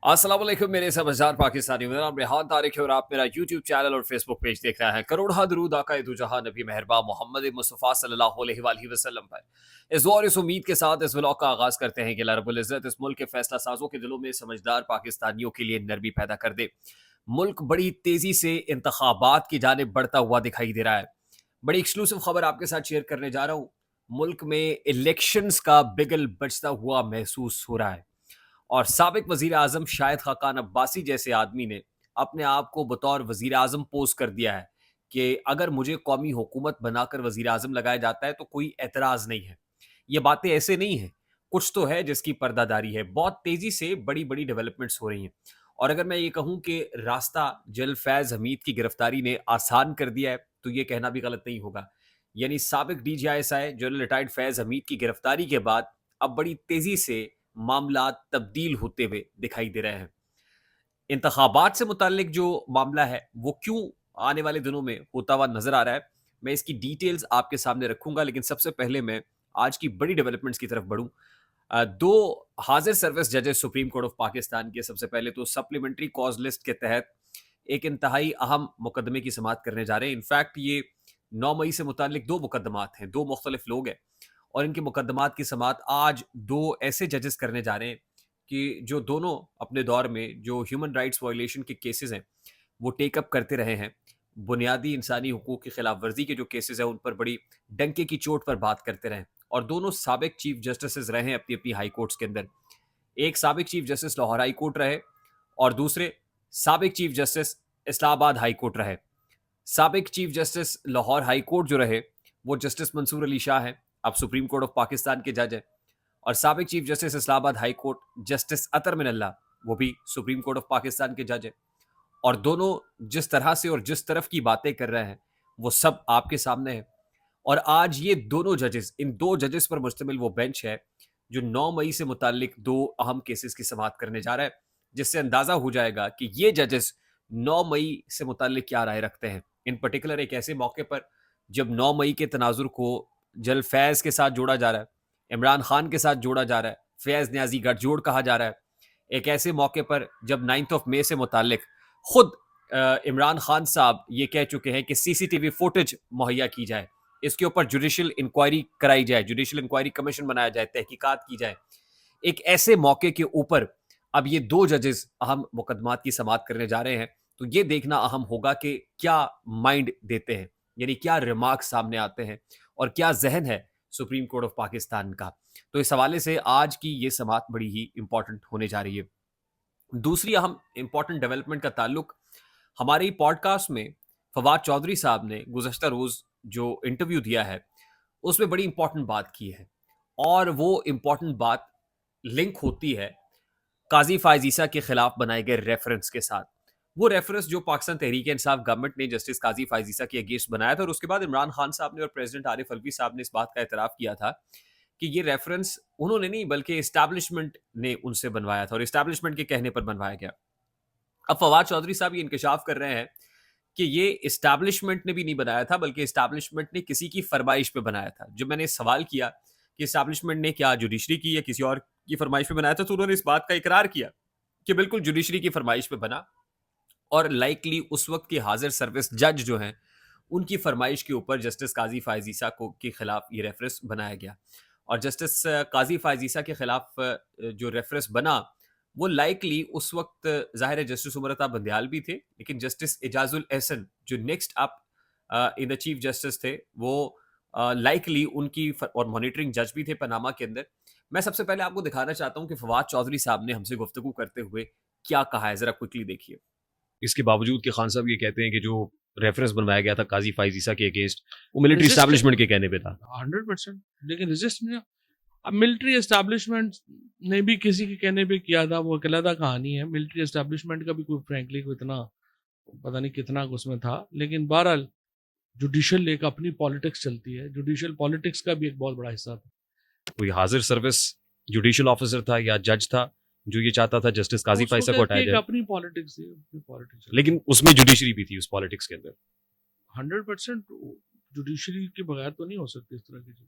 अस्सलाम वालेकुम मेरे समझदार पाकिस्तानी, मेरा नाम रेहान तारिक है और आप मेरा यूट्यूब चैनल और फेसबुक पेज देख रहे हैं। करोड़ा दरूद आका दो जहां नबी मेहरबान मोहम्मद मुस्तफ़ा सल्लल्लाहु अलैहि वसल्लम पर। इस दुआ और इस उम्मीद के साथ इस व्लॉग का आगाज़ करते हैं कि अल्लाह रब्बुल इज़्ज़त इस मुल्क के फैसला साजों के दिलों में समझदार पाकिस्तानियों के लिए नरमी पैदा कर दे। मुल्क बड़ी तेज़ी से इंतखाबात की जानिब बढ़ता हुआ दिखाई दे रहा है। बड़ी एक्सक्लूसिव खबर आपके साथ शेयर करने जा रहा हूँ। मुल्क में इलेक्शंस का बिगल बजता हुआ महसूस हो रहा है और साबिक वजीर आजम शाहिद खाकान अब्बासी जैसे आदमी ने अपने आप को बतौर वजीर आजम पोज कर दिया है कि अगर मुझे कौमी हुकूमत बनाकर वजीर आजम लगाया जाता है तो कोई एतराज़ नहीं है। ये बातें ऐसे नहीं है, कुछ तो है जिसकी पर्दादारी है। बहुत तेज़ी से बड़ी बड़ी डेवलपमेंट्स हो रही हैं और अगर मैं ये कहूँ कि रास्ता जल फैज़ हमीद की गिरफ्तारी ने आसान कर दिया है तो ये कहना भी गलत नहीं होगा। यानी साबिक DGISI जनरल रिटायर्ड फैज़ हमीद की गिरफ्तारी के बाद अब बड़ी तेज़ी से मामला तब्दील होते हुए दिखाई दे रहे हैं। इंतखाबात से मुताल्लिक जो मामला है वो क्यों आने वाले दिनों में होता हुआ नजर आ रहा है, मैं इसकी डिटेल्स आपके सामने रखूंगा। लेकिन सबसे पहले मैं आज की बड़ी डेवलपमेंट्स की तरफ बढ़ूं। दो हाजिर सर्विस जजेस सुप्रीम कोर्ट ऑफ पाकिस्तान के सबसे पहले तो सप्लीमेंट्री कॉज लिस्ट के तहत एक इंतहाई अहम मुकदमे की समाअत करने जा रहे हैं। इनफैक्ट ये 9 मई से मुताल्लिक दो मुकदमात हैं, दो मुख्तलिफ लोग हैं और इनके मुकदमात की समाअत आज दो ऐसे जजेस करने जा रहे हैं कि जो दोनों अपने दौर में जो ह्यूमन राइट्स वायलेशन के केसेस हैं वो टेक अप करते रहे हैं। बुनियादी इंसानी हुकूक की खिलाफ वर्जी के जो केसेस हैं उन पर बड़ी डंके की चोट पर बात करते रहे और दोनों साबिक चीफ जस्टिस रहे हैं अपनी अपनी हाई कोर्ट्स के अंदर। एक साबिक chief justice Lahore high court रहे और दूसरे साबिक chief justice Islamabad high court रहे। साबिक chief justice Lahore high court जो रहे वो जस्टिस मंसूर अली शाह हैं, अब सुप्रीम कोर्ट ऑफ पाकिस्तान के जज हैं। और साबिक chief justice Islamabad high court justice Athar Minallah, वो भी सुप्रीम कोर्ट ऑफ पाकिस्तान के जज हैं। और दोनों जिस तरह से और जिस तरफ की बातें कर रहे हैं वो सब आपके सामने है। और आज ये दोनों जजेस, इन दो जजेस पर मुश्तमिल वो बेंच है जो 9 मई से मुतालिक दो अहम केसेस की समाअत करने जा रहा है, जिससे अंदाजा हो जाएगा कि ये जजेस 9 मई से मुतालिक क्या राय रखते हैं। इन पर्टिकुलर एक ऐसे मौके पर जब 9 मई के तनाजुर को जल फैज़ के साथ जोड़ा जा रहा है, इमरान खान के साथ जोड़ा जा रहा है, फैज़ न्याजी गठजोड़ कहा जा रहा है। एक ऐसे मौके पर जब 9 मई से मुतालिक खुद इमरान खान साहब ये कह चुके हैं कि CCTV फुटेज मुहैया की जाए, इसके ऊपर जुडिशल इंक्वायरी कराई जाए, जुडिशल इंक्वायरी कमीशन बनाया जाए, तहकीकात की जाए। एक ऐसे मौके के ऊपर अब ये दो जजेस अहम मुकदमात की समाअत करने जा रहे हैं, तो ये देखना अहम होगा कि क्या माइंड देते हैं, यानी क्या रिमार्क सामने आते हैं और क्या जहन है सुप्रीम कोर्ट ऑफ पाकिस्तान का। तो इस हवाले से आज की ये समाअत बड़ी ही इंपॉर्टेंट होने जा रही है। दूसरी अहम इंपॉर्टेंट डेवलपमेंट का ताल्लुक हमारे पॉडकास्ट में फवाद चौधरी साहब ने गुज़श्ता रोज़ जो इंटरव्यू दिया है उसमें बड़ी इंपॉर्टेंट बात की है और वो इंपॉर्टेंट बात लिंक होती है काजी फायज ईसा के खिलाफ बनाए गए रेफरेंस के साथ। वो रेफरेंस जो पाकिस्तान तहरीक इंसाफ गवर्नमेंट ने जस्टिस काजी फायज ईसा के अगेंस्ट बनाया था और उसके बाद इमरान खान साहब ने और प्रेसिडेंट आरिफ अलवी साहब ने इस बात का एतराफ़ किया था कि ये रेफरेंस उन्होंने नहीं बल्कि इस्टेब्लिशमेंट ने उनसे बनवाया था और इस्टेब्लिशमेंट के कहने पर बनवाया गया। अब फवाद चौधरी साहब ये इंकशाफ कर रहे हैं कि ये इस्टेब्लिशमेंट ने भी नहीं बनाया था बल्कि इस्टेब्लिशमेंट ने किसी की फरमाइश पे बनाया था। जब मैंने सवाल किया कि इस्टेब्लिशमेंट ने क्या जुडिशरी की या किसी और की फरमाइश पे बनाया था, तो उन्होंने इस बात का इकरार किया कि बिल्कुल जुडिशरी की फरमाइश पे बना और लाइकली उस वक्त के हाजिर सर्विस जज जो हैं उनकी फरमाइश के ऊपर जस्टिस काजी फायज ईसा को के खिलाफ ये रेफरेंस बनाया गया। और जस्टिस काजी फायज ईसा के खिलाफ जो रेफरेंस बना वो लाइकली उस वक्त ज़ाहिर है जस्टिस उमरता बंदयाल भी थे, लेकिन जस्टिस एजाजुल एहसन जो next up in the chief justice थे वो लाइकली उनकी और मॉनिटरिंग जज भी थे पनामा के अंदर। मैं सबसे पहले आपको दिखाना चाहता हूं कि फवाद चौधरी साहब ने हमसे गुफ्तगू करते हुए क्या कहा है, जरा क्विकली देखिए। इसके बावजूद कि खान साहब ये कहते हैं कि जो रेफरेंस बनवाया गया था काजी फायज ईसा के अगेंस्ट वो मिलिट्री एस्टैब्लिशमेंट के कहने पे था। 100%, लेकिन रेजिस्ट नहीं। अब मिलिट्री एस्टैब्लिशमेंट ने भी किसी के कहने पे किया था, वो अलग कहानी है। मिलिट्री एस्टैब्लिशमेंट का भी कोई फ्रैंकली कोई इतना पता नहीं कितना उसमें था, लेकिन बहरहाल जुडिशल एक अपनी पॉलिटिक्स चलती है, जुडिशल पॉलिटिक्स का भी एक बहुत बड़ा हिस्सा था। कोई हाजिर सर्विस जुडिशियल ऑफिसर था या जज था जो ये चाहता था जस्टिस काजी फायजा को हटाया जाए, अपनी पॉलिटिक्स थी, अपनी पॉलिटिक्स, लेकिन उसमें जुडिशरी भी थी उस पॉलिटिक्स के अंदर। 100% जुडिशरी के बगैर तो नहीं हो सकती इस तरह की चीज।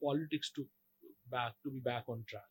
politics to be back on track.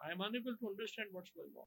I am unable to understand what's going on.